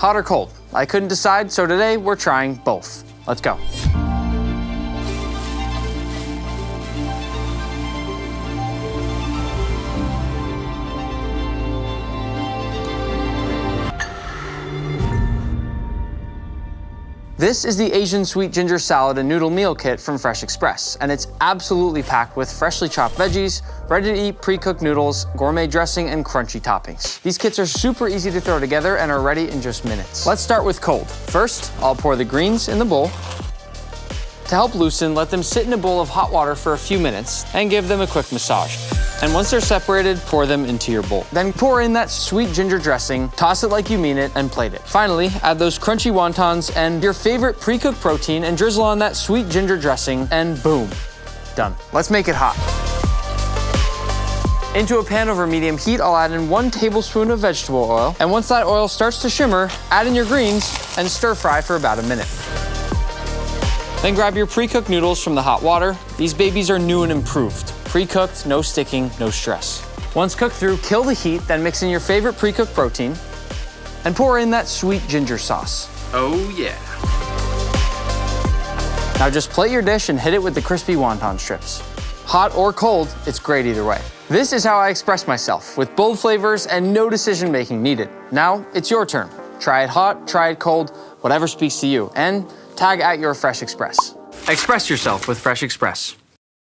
hot or cold? I couldn't decide, so today we're trying both. Let's go. This is the Asian sweet ginger salad and noodle meal kit from Fresh Express, and it's absolutely packed with freshly chopped veggies, ready-to-eat pre-cooked noodles, gourmet dressing, and crunchy toppings. These kits are super easy to throw together and are ready in just minutes. Let's start with cold. First, I'll pour the greens in the bowl. To help loosen, let them sit in a bowl of hot water for a few minutes and give them a quick massage. And once they're separated, pour them into your bowl. Then pour in that sweet ginger dressing, toss it like you mean it, and plate it. Finally, add those crunchy wontons and your favorite pre-cooked protein and drizzle on that sweet ginger dressing, and boom, done. Let's make it hot. Into a pan over medium heat, I'll add in 1 tablespoon of vegetable oil. And once that oil starts to shimmer, add in your greens and stir fry for about a minute. Then grab your pre-cooked noodles from the hot water. These babies are new and improved. Pre-cooked, no sticking, no stress. Once cooked through, kill the heat, then mix in your favorite pre-cooked protein and pour in that sweet ginger sauce. Oh yeah. Now just plate your dish and hit it with the crispy wonton strips. Hot or cold, it's great either way. This is how I express myself, with bold flavors and no decision-making needed. Now it's your turn. Try it hot, try it cold, whatever speaks to you, and tag at your Fresh Express. Express yourself with Fresh Express.